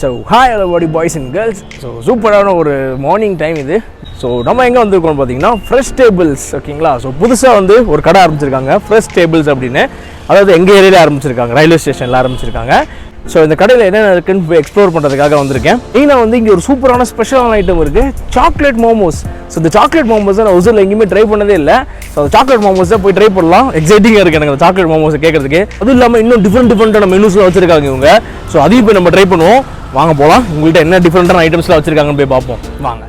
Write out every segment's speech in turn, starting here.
So hi everybody boys and girls. So சூப்பரான ஒரு morning time இது. ஸோ நம்ம எங்கே வந்திருக்கோம்னு பார்த்தீங்கன்னா ஃப்ரெஷ் டேபிள்ஸ் ஓகேங்களா. ஸோ புதுசாக வந்து ஒரு கடை ஆரம்பிச்சிருக்காங்க ஃப்ரெஷ் டேபிள்ஸ் அப்படின்னு. அதாவது எங்கள் ஏரியாவில் ஆரம்பிச்சிருக்காங்க, ரயில்வே ஸ்டேஷனில் ஆரம்பிச்சிருக்காங்க. ஸோ இந்த கடையில் என்னென்ன இருக்குன்னு போய் எக்ஸ்ப்ளோர் பண்ணுறதுக்காக வந்திருக்கேன். மெயினாக வந்து இங்கே ஒரு சூப்பரான ஸ்பெஷலான ஐட்டம் இருக்குது, சாக்லேட் மோமோஸ். ஸோ இந்த சாக்லேட் மோமோஸ் நான் ஹொசூரில் எங்கேயுமே ட்ரை பண்ணதே இல்லை. ஸோ சாக்லேட் மோமோஸ் தான் போய் ட்ரை பண்ணலாம். எக்ஸைட்டிங்காக இருக்குது எனக்கு அந்த சாக்லேட் மோமோஸ் கேட்குறதுக்கு. அதுவும் இல்லாமல் இன்னும் டிஃப்ரெண்டான மெனூஸ்லாம் வச்சுருக்காங்க இவங்க. ஸோ அதையும் போய் நம்ம ட்ரை பண்ணுவோம். வாங்க போகலாம். உங்கள்கிட்ட என்ன டிஃப்ரெண்டான ஐட்டம்ஸ்லாம் வச்சுருக்காங்கன்னு போய் பார்ப்போம் வாங்க.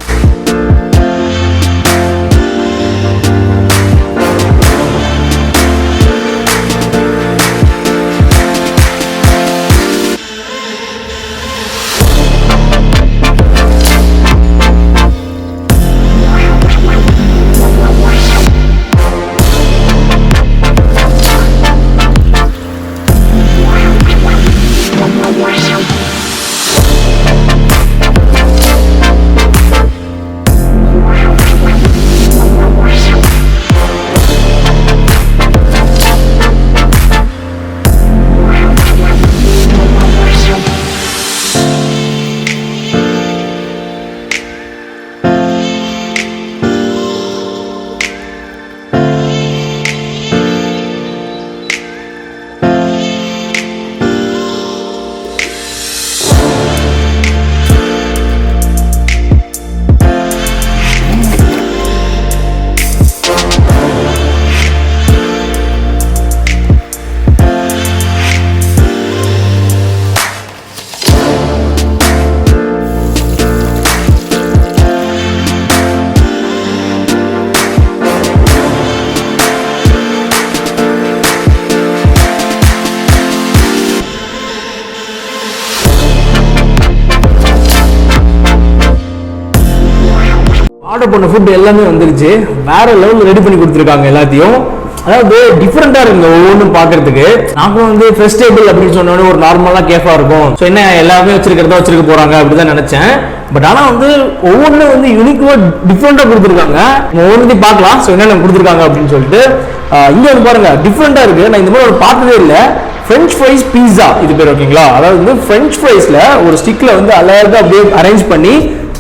ஆர்டர் பண்ண ஃபுட் எல்லாமே வந்துருச்சு. வேற லெவலில் ரெடி பண்ணி கொடுத்துருக்காங்க எல்லாத்தையும். அதாவது டிஃப்ரெண்டா இருக்குங்க ஒவ்வொன்றும் பார்க்கறதுக்கு. நாங்களும் வந்து ஃப்ரெஷ் டேபிள் அப்படின்னு சொன்னோன்னே ஒரு நார்மலா கேஃபா இருக்கும். ஸோ என்ன எல்லாமே வச்சிருக்கிறதா வச்சிருக்க போறாங்க அப்படிதான் நினைச்சேன். பட் ஆனால் வந்து ஒவ்வொன்றும் வந்து யூனிக்வா டிஃப்ரெண்டா கொடுத்துருக்காங்க. ஒவ்வொன்றையும் பார்க்கலாம். ஸோ என்னென்ன கொடுத்துருக்காங்க அப்படின்னு சொல்லிட்டு இங்க வந்து பாருங்க டிஃப்ரெண்டா இருக்கு. நான் இந்த மாதிரி ஒரு பார்த்ததே இல்லை. ஃப்ரெஞ்ச் ஃப்ரைஸ் பீஸா இது பேர் ஓகேங்களா. அதாவது வந்து ஃப்ரெஞ்ச் ஃப்ரைஸ்ல ஒரு ஸ்டிக்ல வந்து அழகா அப்படியே அரேஞ்ச் பண்ணி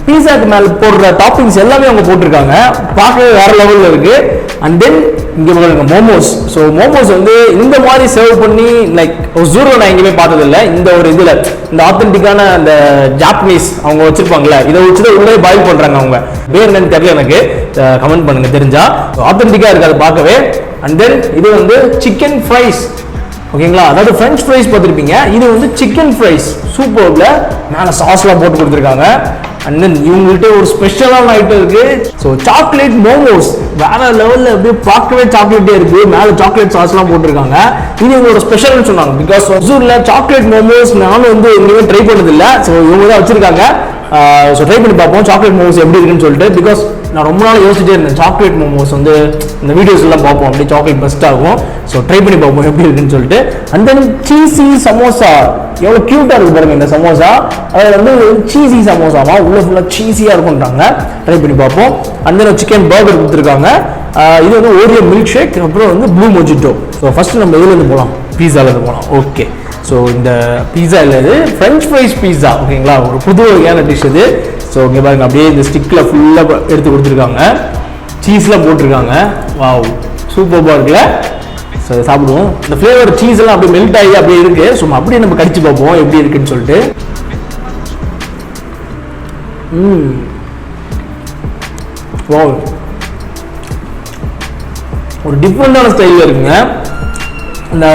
பீஸாக்கு மேலே போடுற டாப்பிங்ஸ் எல்லாமே அவங்க போட்டிருக்காங்க. பார்க்கவே வேற லெவலில் இருக்கு. அண்ட் தென் இங்கே பாருங்க மோமோஸ். ஸோ மோமோஸ் வந்து இந்த மாதிரி சர்வ் பண்ணி லைக் ஹொசூரில் நான் எங்கேயுமே பார்த்ததில்லை. இந்த ஒரு இதில் இந்த ஆத்தென்டிக்கான அந்த ஜாப்பனீஸ் அவங்க வச்சிருப்பாங்களே இதை வச்சுட்டு உள்ளே பாயில் பண்ணுறாங்க. அவங்க பேர் என்னன்னு தெரியல எனக்கு, கமெண்ட் பண்ணுங்க தெரிஞ்சா. ஆத்தென்டிக்காக இருக்கு அதை பார்க்கவே. அண்ட் தென் இது வந்து சிக்கன் ஃப்ரைஸ் ஓகேங்களா. அதாவது ஃப்ரெஞ்ச் ஃப்ரைஸ் பார்த்துருப்பீங்க, இது வந்து சிக்கன் ஃப்ரைஸ் சூப்பர்ல மேலே சாஸ்லாம் போட்டு கொடுத்துருக்காங்க. அண்ட் தென் இவங்கள்ட்ட ஒரு ஸ்பெஷலான ஐட்டம் இருக்கு. ஸோ சாக்லேட் மோமோஸ் வேற லெவலில் அப்படியே பார்க்கவே சாக்லேட்டே இருக்கு. மேலே சாக்லேட் சாஸ்லாம் போட்டிருக்காங்க. இது இவங்களோட ஸ்பெஷல்னு சொன்னாங்க. பிகாஸ் ஹொசூரில் சாக்லேட் மோமோஸ் நானும் வந்து எங்கேயுமே ட்ரை பண்ணதில்லை. ஸோ இவங்க தான் வச்சிருக்காங்க. ஸோ ட்ரை பண்ணி பார்ப்போம் சாக்லேட் மோமோஸ் எப்படி இருக்குன்னு சொல்லிட்டு. பிகாஸ் நான் ரொம்ப நாள் யோசிச்சுட்டே இருந்தேன் சாக்லேட் மோமோஸ் வந்து இந்த வீடியோஸ் எல்லாம் பார்ப்போம் அப்படி சாக்லேட் பெஸ்ட் ஆகும். ஸோ ட்ரை பண்ணி பார்ப்போம் எப்படி இருக்குன்னு சொல்லிட்டு. அண்ட் தென் சீஸி சமோசா எவ்வளோ க்யூட்டாக இருக்கு பாருங்க இந்த சமோசா. அது வந்து சீஸி சமோசாவா உள்ள ஃபுல்லாக சீஸியாக இருக்கும்ன்றாங்க. ட்ரை பண்ணி பார்ப்போம். அண்ட் தென் சிக்கன் பர்கர் கொடுத்துருக்காங்க. இது வந்து ஓரியோ மில்க் ஷேக், அப்புறம் வந்து ப்ளூ மொஜிட்டோ. ஸோ ஃபர்ஸ்ட் நம்ம இதுலேருந்து போகலாம், பீஸாலேருந்து போகலாம். ஓகே, ஸோ இந்த பீஸா இல்லை, இது ஃப்ரெஞ்ச் ஃப்ரைஸ் பீஸா ஓகேங்களா. ஒரு புது வகையான டிஷ் இது. ஸோ இங்கே பாருங்க அப்படியே இந்த ஸ்டிக்கில் ஃபுல்லாக எடுத்து கொடுத்துருக்காங்க, சீஸ்லாம் போட்டிருக்காங்க. வாவ் சூப்பராக இருக்குல்ல. ஸோ அதை சாப்பிடுவோம். இந்த ஃப்ளேவர் சீஸ் எல்லாம் அப்படியே மெல்ட் ஆகி அப்படியே இருக்கு. ஸோ அப்படியே நம்ம கடிச்சு பார்ப்போம் எப்படி இருக்குன்னு சொல்லிட்டு. வாவ் ஒரு டிஃப்ரெண்டான ஸ்டைலில் இருக்குங்க. அந்த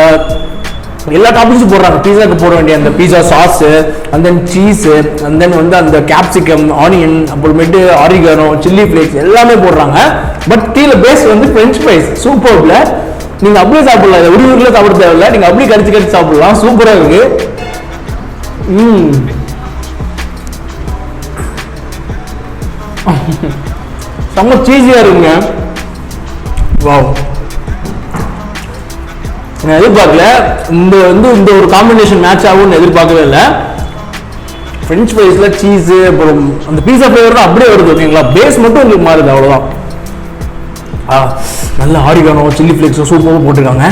எல்லா டாப்பிங்ஸும் போடுறாங்க. பீஸாக்கு போட வேண்டிய அந்த pizza sauce, and then cheese, and then வந்து அந்த கேப்சிகம், ஆனியன், அப்புறமேட்டு ஆரிகானோ, சில்லி ஃப்ளேக்ஸ் எல்லாமே போடுறாங்க. பட் கீழே பேஸ் வந்து ஃப்ரெஞ்ச் ஃப்ரைஸ் சூப்பர்ல. நீங்க அப்படியே சாப்பிடலாம், ஒரு ஊர்ல சாப்பிட தேவையில்லை, நீங்க அப்படியே கடிச்சு சாப்பிடலாம். சூப்பரா இருக்கு. செம்ம சீஸியா இருக்குங்க. வாவ் நான் எதிர்பார்க்கல இந்த ஒரு காம்பினேஷன் மேட்ச் ஆகும்னு எதிர்பார்க்கவே இல்லை. ஃப்ரெஞ்ச் ஃப்ரைஸ்ல சீஸ் அப்புறம் அந்த பீஸா ஃப்ளேவர் தான் அப்படியே வருது ஓகேங்களா. பேஸ் மட்டும் உங்களுக்கு மாறுது அவ்வளோதான். நல்ல ஆரிகானோ, சில்லி ஃப்ளேக்ஸும் சூப்பராக போட்டிருக்காங்க.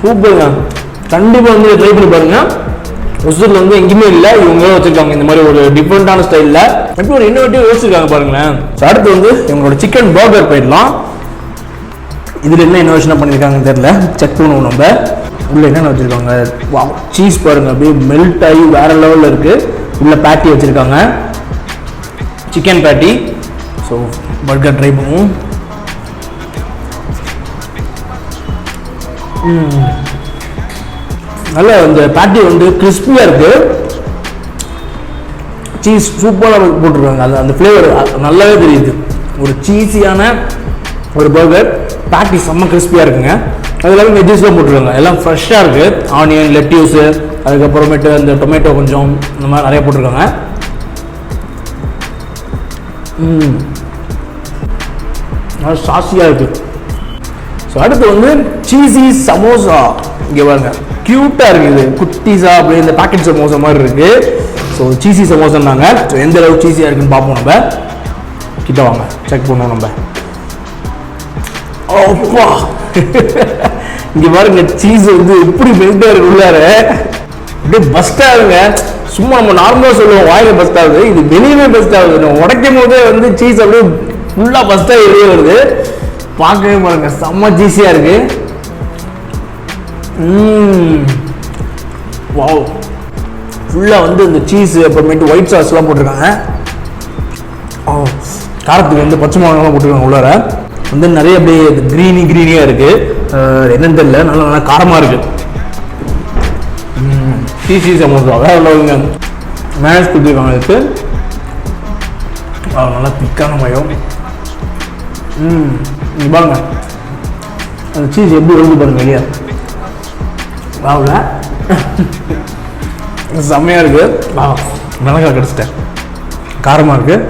சூப்பருங்க. கண்டிப்பாக வந்து ட்ரை பண்ணி பாருங்கள். ஹொசூரில் வந்து எங்கேயுமே இல்லை, இவங்களே வச்சுருக்காங்க இந்த மாதிரி ஒரு டிஃப்ரெண்ட்டான ஸ்டைலில். எப்படி ஒரு இன்னோவேட்டிவ் யோசிச்சிருக்காங்க பாருங்களேன். ஸோ அடுத்து வந்து இவங்களோட சிக்கன் பர்கர் போயிடலாம். இதில் என்ன இன்னோவேஷனாக பண்ணியிருக்காங்கன்னு தெரியல, செக் பண்ணுவோம் நம்ம. உள்ளே என்னென்ன வச்சுருக்காங்க, வா சீஸ் பாருங்கள் அப்படியே மெல்ட் ஆகி வேறு லெவலில் இருக்குது. உள்ள பேட்டி வச்சுருக்காங்க, சிக்கன் பேட்டி. ஸோ பர்கர் ட்ரை பண்ணுவோம். நல்ல இந்த பேட்டி வந்து கிறிஸ்பியாக இருக்குது, சீஸ் சூப்பராக போட்டிருக்காங்க. அந்த ஃப்ளேவர் நல்லாவே தெரியுது. ஒரு சீஸியான ஒரு பர்கர், பேட்டி செம்ம கிறிஸ்பியாக இருக்குங்க. அது எல்லாமே வெஜ்ஜஸ்லாம் போட்டிருக்காங்க, எல்லாம் ஃப்ரெஷ்ஷாக இருக்குது. ஆனியன், லெட்யூஸு, அதுக்கப்புறமேட்டு அந்த டொமேட்டோ கொஞ்சம் இந்த மாதிரி நிறைய போட்டிருக்காங்க. நல்லா சாஸியாக இருக்குது. ஸோ அடுத்து வந்து சீஸி சமோசா. இங்கே பாருங்க, க்யூட்டாக இருக்குது, குட்டீஸா அப்படியே இந்த பேக்கெட் சமோசா மாதிரி இருக்குது. So cheesy சமோசான்னாங்க. ஸோ எந்த அளவுக்கு சீஸியாக இருக்குன்னு பார்ப்போம். நம்ம கிட்ட வாங்க, செக் பண்ணுவோம் நம்ம. ஓப்பா இங்கே பாருங்க, சீஸ் வந்து எப்படி மெல்ட்டாக இருக்கு உள்ளார, அப்படியே பஸ்ட் ஆகுங்க. சும்மா நம்ம நார்மலாக சொல்லுவோம் வாயில பஸ்ட் ஆகுது, இது வெளியவே பஸ்ட் ஆகுது. நம்ம உடைக்கும் போதே வந்து சீஸ் அப்படியே ஃபுல்லாக பஸ்ட்டாக வெளியே வருது. பார்க்கவே பாருங்க, செம்ம சீஸியாக இருக்கு. வாவ், ஃபுல்லாக வந்து இந்த சீஸ் அப்புறமேட்டு ஒயிட் சாஸ்லாம் போட்டிருக்காங்க. காரத்துக்கு வந்து பச்சை மிளகாலாம் போட்டிருக்காங்க. உள்ளார வந்து நிறைய அப்படியே க்ரீனியாக இருக்குது, என்னன்னு தெரியல, நல்லா காரமாக இருக்குது. சீஸி சமோசா வேறு உள்ளவங்க மேனேஜ் கொடுத்துருக்காங்க. இதுக்கு நல்லா திக்கான மயம். நீங்கள் பாருங்க, அந்த சீஸ் எப்படி வருது பாருங்க வெளியே. வாங்க, செம்மையாக இருக்குது. மிளகாய் கிடச்சிட்டேன், காரமாக இருக்குது.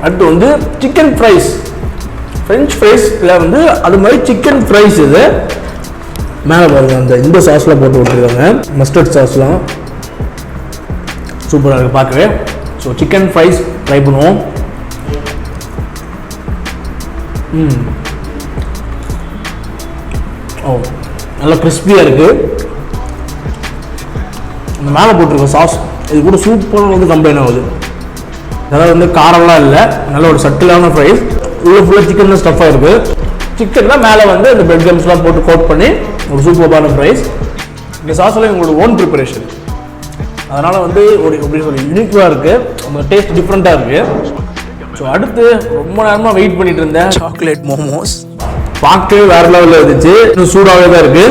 அடுத்து வந்து சிக்கன் ஃப்ரைஸ், ஃப்ரெஞ்ச் ஃப்ரைஸில் வந்து அது மாதிரி சிக்கன் ஃப்ரைஸ். இது மேலே பாருங்கள், இந்த சாஸ்லாம் போட்டு விட்டுருக்காங்க, மஸ்டர்ட் சாஸ்லாம் சூப்பராக இருக்குது பார்க்கவே. ஸோ சிக்கன் ஃப்ரைஸ் ட்ரை பண்ணுவோம். ஓ, நல்லா கிறிஸ்பியாக இருக்குது. அந்த மேலே போட்டிருக்க சாஸ் இது கூட சூப்பராக வந்து கம்பைன் ஆகுது. அதாவது வந்து காரம்லாம் இல்லை, நல்ல ஒரு சட்டிலான ஃப்ரைஸ். உள்ள ஃபுல்லாக சிக்கன் ஸ்டஃபாக இருக்குது. சிக்கனில் மேலே வந்து அந்த பிரெட் கம்ஸ்லாம் போட்டு கோட் பண்ணி ஒரு சூப்பரான ஃப்ரைஸ். இந்த சாஸ்லாம் எங்களோட ஓன் ப்ரிப்பரேஷன், அதனால் வந்து ஒரு எப்படி சொல்லி யூனிக்காக இருக்குது, அந்த டேஸ்ட் டிஃப்ரெண்ட்டாக இருக்குது. ஸோ அடுத்து ரொம்ப நேரமாக வெயிட் பண்ணிட்டு இருந்தேன் சாக்லேட் மோமோஸ். பார்க்கவே வேறு லெவலில் இருந்துச்சு, இன்னும் சூடாகவே தான் இருக்குது.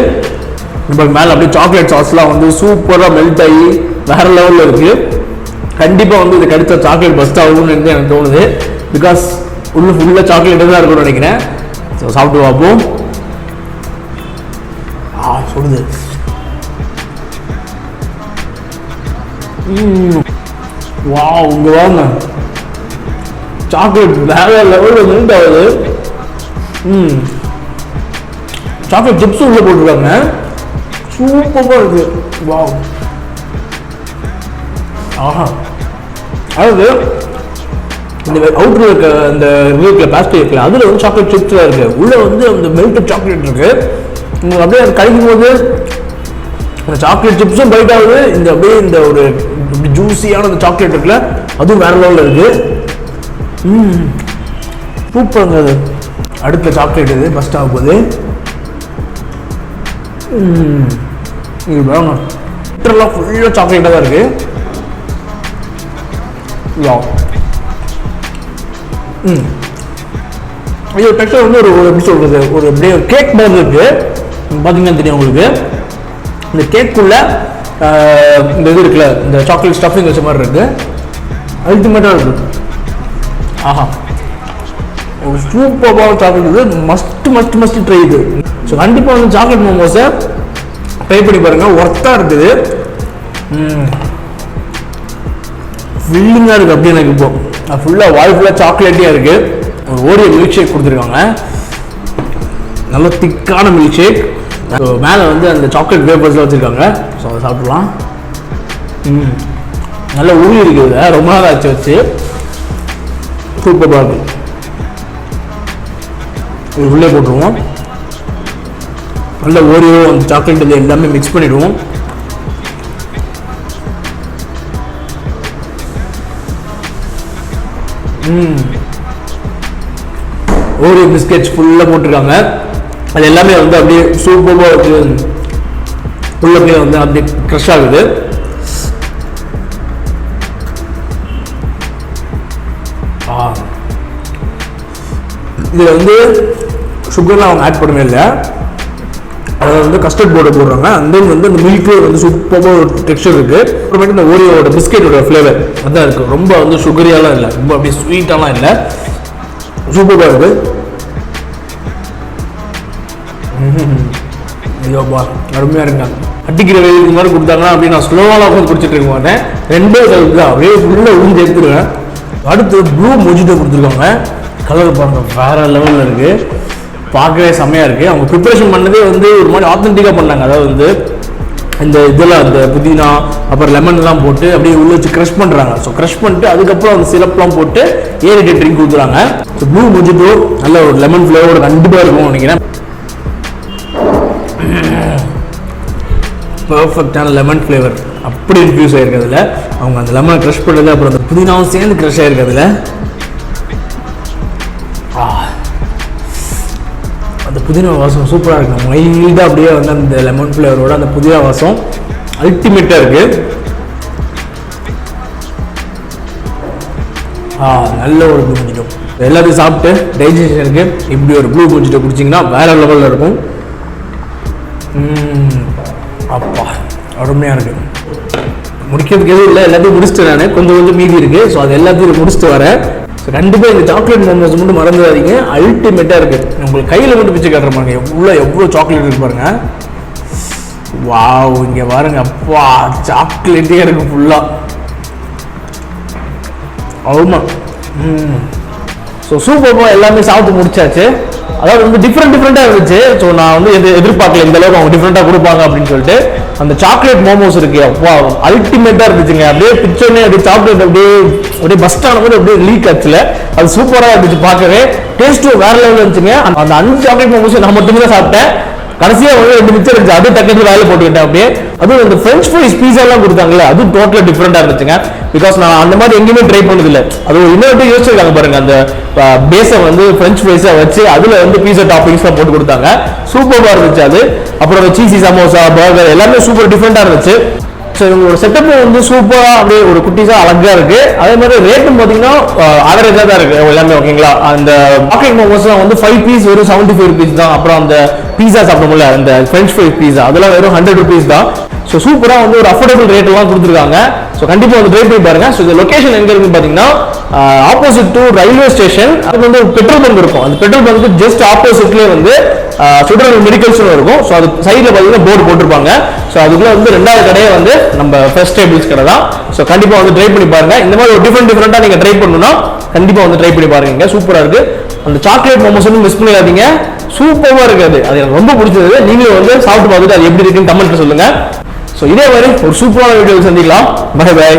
இப்போ மேலே அப்படியே சாக்லேட் சாஸ்லாம் வந்து சூப்பராக மெல்ட் ஆகி வேறு லெவலில் இருக்குது. கண்டிப்பாக வந்து இது கிடைச்ச சாக்லேட் பஸ்ட் ஆகும்னு எனக்கு தோணுது. பிகாஸ் உள்ள ஃபுல்லாக சாக்லேட்டு தான் இருக்கும்னு நினைக்கிறேன். ஸோ சாப்பிட்டு பார்ப்போம். சொல்லுது. வா, உங்க வாங்க, சாக்லேட் வேற லெவலில் மெல்ட் ஆகுது. சாக்லேட் சிப்ஸும் உள்ள போட்டுருக்காங்க, சூப்பராக இருக்கு. வா, ஆஹா. அதாவது இந்த அவுட்ல இருக்க அந்த வீட்டில் பேஸ்ட்ரி இருக்குல்ல, அதில் வந்து சாக்லேட் சிப்ஸ்லாம் இருக்குது, உள்ளே வந்து அந்த மெல்டட் சாக்லேட் இருக்குது. உங்களுக்கு அப்படியே அது கழிக்கும் போது அந்த சாக்லேட் சிப்ஸும் பைட் ஆகுது, இந்த அப்படியே இந்த ஒரு ஜூஸியான அந்த சாக்லேட் இருக்குல்ல, அதுவும் வேறு லெவலில் இருக்குது. சூப்பருங்க. அது அடுத்த சாக்லேட் இது ஃபஸ்ட் ஆக போகுது. இது வேணும், லிட்டரெல்லாம் ஃபுல்லாக சாக்லேட்டாக தான் இருக்குது. இது டெக்ஸ்டர் வந்து ஒரு எப்படி சொல்கிறது, ஒரு அப்படியே கேக் மாதிரி இருக்குது. பார்த்தீங்கன்னா தெரியும் உங்களுக்கு, இந்த கேக்குள்ளே இந்த இது இருக்குல்ல, இந்த சாக்லேட் ஸ்டஃபிங் வச்ச மாதிரி இருக்குது, அல்டிமேட்டாக இருக்குது. ஆஹா, ஒரு சூப்பரான சாக்லேட் இது, மஸ்ட் ட்ரை இது. ஸோ கண்டிப்பாக வந்து சாக்லேட் மோமோஸை ட்ரை பண்ணி பாருங்கள், ஒர்த்தாக இருக்குது. ஃபில்லிங்காக இருக்குது அப்படி எனக்கு. இப்போ ஃபுல்லாக வாய் ஃபுல்லாக சாக்லேட்டியாக இருக்குது. ஒரு ஓரியோ மில்க் ஷேக் கொடுத்துருக்காங்க, நல்ல திக்கான மில்க் ஷேக். ஸோ மேலே வந்து அந்த சாக்லேட் வேஃபர்ஸ்லாம் வச்சுருக்காங்க. ஸோ அதை சாப்பிட்லாம். நல்ல உருளி இருக்குது, ரொம்ப நாள் ஆச்சு வச்சு, சூப்பராக இருக்குது. இது உள்ளே போட்டுருவோம். நல்ல ஓரியோ அந்த சாக்லேட் இது எல்லாமே மிக்ஸ் பண்ணிடுவோம். ஓரியோ பிஸ்கெட்ஸ் ஃபுல்லாக போட்டிருக்காங்க. அது எல்லாமே வந்து அப்படியே சூப்பராக இருக்கு. உள்ள போய் வந்து அப்படியே க்ரஷ் ஆகுது. இதில் வந்து சுகர்லாம் அவங்க ஆட் பண்ணவே இல்லை. அதில் வந்து கஸ்டர்ட் பவுடர் போடுறாங்க. அந்த வந்து அந்த மில்க்கு வந்து சூப்பராக ஒரு டெக்ஸ்டர் இருக்குது. அப்புறமேட்டு இந்த ஓரியோட பிஸ்கெட்டோட ஃப்ளேவர் அதான் இருக்குது. ரொம்ப வந்து சுகரியாலாம் இல்லை, ரொம்ப அப்படியே ஸ்வீட்டாலாம் இல்லை, சூப்பராக இருக்குது. ஐயோப்பா அருமையாக இருங்க. அடிக்கிற வெயில் இது மாதிரி கொடுத்தாங்கன்னா அப்படியே நான் ஸ்லோவாக உட்காந்து குடிச்சிட்டு இருக்க மாட்டேன். 2 கலருக்கு தான் அப்படியே ஃபுல்லாக உறிஞ்சு எடுத்துருவேன். அடுத்து ப்ளூ மொஜிட்டோ கொடுத்துருக்காங்க. கலர் பாருங்கள் வேறு லெவலில் இருக்குது, பார்க்கவே செம்மையாக இருக்குது. அவங்க ப்ரிப்பரேஷன் பண்ணதே வந்து ஒரு மாதிரி ஆத்தென்டிக்காக பண்ணாங்க. அதாவது வந்து இந்த இதெல்லாம் இந்த புதினா அப்புறம் லெமன்லாம் போட்டு அப்படியே உள்ள வச்சு க்ரஷ் பண்ணுறாங்க. ஸோ க்ரஷ் பண்ணிட்டு அதுக்கப்புறம் அந்த சிரப்லாம் போட்டு ஏரிட்டட் ட்ரிங்க் கொடுத்துறாங்க. ஸோ ப்ளூ மொஜிட்டோ நல்ல ஒரு லெமன் ஃப்ளேவரோட கண்டிப்பாக இருக்கும் நினைக்கிறேன். பர்ஃபெக்டான லெமன் ஃப்ளேவர் அப்படி இன்ஃபியூஸ் ஆகிருக்கு அதில். அவங்க அந்த லெமனை க்ரஷ் பண்ணது அப்புறம் அந்த புதினாவும் சேர்ந்து க்ரஷ் ஆகிருக்கு அதில். அந்த புதினா வாசம் சூப்பராக இருக்குது. மைல்டாக அப்படியே வந்து அந்த லெமன் ஃப்ளேவரோட அந்த புதினா வாசம் அல்டிமேட்டாக இருக்குது. நல்ல ஒரு ப்ளூ மொஜிட்டோ. எல்லாத்தையும் சாப்பிட்டு டைஜஷனுக்கு இப்படி ஒரு ப்ளூ மொஜிட்டோ குடிச்சிங்கன்னா வேறு லெவலில் இருக்கும். அப்பா அருமையாக இருக்குது. முடிக்கிறதுக்கு எதுவும் இல்லை, எல்லாத்தையும் முடிச்சுட்டு நான் கொஞ்சம் மீதி இருக்குது. ஸோ அது எல்லாத்தையும் முடிச்சுட்டு வரேன். ஸோ கண்டிப்பாக இந்த சாக்லேட் மோமோஸ் மட்டும் மறந்துடாதீங்க, அல்டிமேட்டாக இருக்குது. உங்களுக்கு கையில் மட்டும் பிச்சு காட்டுற பாருங்க, எவ்வளோ சாக்லேட் இருக்கு பாருங்க. வாவ், இங்கே பாருங்க, அப்பா சாக்லேட்டே இருக்குது ஃபுல்லாக. ஆமாம். ஸோ சூப்பராக எல்லாமே சாப்பிட்டு முடிச்சாச்சு. அதாவது வந்து டிஃப்ரெண்ட்டாக இருந்துச்சு. ஸோ நான் வந்து எதிர்பார்க்கல இந்த அளவுக்கு அவங்க டிஃப்ரெண்ட்டாக கொடுப்பாங்க அப்படின்னு சொல்லிட்டு. அந்த சாக்லேட் மோமோஸ் இருக்கு, அப்பா அல்டிமேட்டாக இருந்துச்சுங்க. அப்படியே பிச்சோன்னே அப்படியே சாக்லேட் அப்படியே பஸ்ட் ஆன போது அப்படியே லீக் ஆச்சுல, அது சூப்பராக இருந்துச்சு பார்க்கவே. டேஸ்ட்டும் வேற லெவலில் இருந்துச்சுங்க. அந்த 5 சாக்லேட் மோமோஸ் நான் மட்டுமே தான் சாப்பிட்டேன். கடைசியாக வந்து 2 மிச்சம் இருந்துச்சு, அது டக்குனு வேலை போட்டுக்கிட்டேன் அப்படியே. அதுவும் இந்த ஃப்ரெஞ்ச் ஃப்ரைஸ் பீஸாலாம் கொடுத்தாங்களே, அது டோட்டலாக டிஃப்ரெண்டாக இருந்துச்சுங்க. பிகாஸ் நான் அந்த மாதிரி எங்கேயுமே ட்ரை பண்ணதில்லை. அது இன்னொரு யோசிச்சிருக்காங்க பாருங்க, அந்த பேஸை வந்து ஃப்ரெஞ்ச் ஃப்ரைஸாக வச்சு அதில் வந்து பீஸா டாப்பிங்ஸ்லாம் போட்டு கொடுத்தாங்க. சூப்பராக இருந்துச்சு அது. அப்புறம் சீசி சமோசா பர்கர் எல்லாமே சூப்பர் டிஃப்ரெண்டாக இருந்துச்சு. ஸோ இவங்களோட செட்டப் வந்து சூப்பராக அப்படியே ஒரு குட்டிஸாக அழகாக இருக்குது. அதே மாதிரி ரேட்டும் பார்த்தீங்கன்னா ஆவரேஜாக தான் இருக்குது எல்லாமே, ஓகேங்களா. அந்த சாக்லேட் மோமோஸ்லாம் வந்து 5 பீஸ் வெறும் 75 rupees தான். அப்புறம் அந்த பீஸா சாப்பிடணும்ல, அந்த ஃப்ரெஞ்ச் ஃப்ரைஸ் பீஸா, அதெல்லாம் வெறும் 100 rupees தான். ஸோ சூப்பராக வந்து ஒரு அஃபோர்டபுள் ரேட்டெல்லாம் கொடுத்துருக்காங்க. ஸோ கண்டிப்பாக வந்து ட்ரை பண்ணி பாருங்க. ஸோ இந்த லொக்கேஷன் எங்கே இருக்குன்னு பார்த்தீங்கன்னா ஆப்போசிட் டு ரயில்வே ஸ்டேஷன். அது வந்து பெட்ரோல் பங்க் இருக்கும். அந்த பெட்ரோல் பங்க்கு ஜஸ்ட் ஆப்போசிட்லேயே வந்து சுடர் மெடிக்கல்ஸ்னு இருக்கும். ஸோ அது சைடில் பார்த்தீங்கன்னா போர்டு போட்டிருப்பாங்க. ஸோ அதுக்குள்ள வந்து 2வது கடையே வந்து நம்ம ஃபர்ஸ்ட் டேபிள்ஸ் கடை தான். ஸோ கண்டிப்பாக வந்து ட்ரை பண்ணி பாருங்க. இந்த மாதிரி ஒரு டிஃப்ரெண்ட்டாக நீங்கள் ட்ரை பண்ணணும்னா கண்டிப்பாக வந்து ட்ரை பண்ணி பாருங்க. சூப்பராக இருக்குது. அந்த சாக்லேட் மோமோஸ் வந்து மிஸ் பண்ணிடாதீங்க, சூப்பராக இருக்குது. அது எனக்கு ரொம்ப பிடிச்சது. நீங்களும் வந்து சாப்பிட்டு பார்த்துட்டு அது எப்படி இருக்குன்னு கமெண்ட்ல சொல்லுங்க. ஸோ இதே மாதிரி ஒரு சூப்பரான வீடியோ சந்திக்கலாம். Bye by.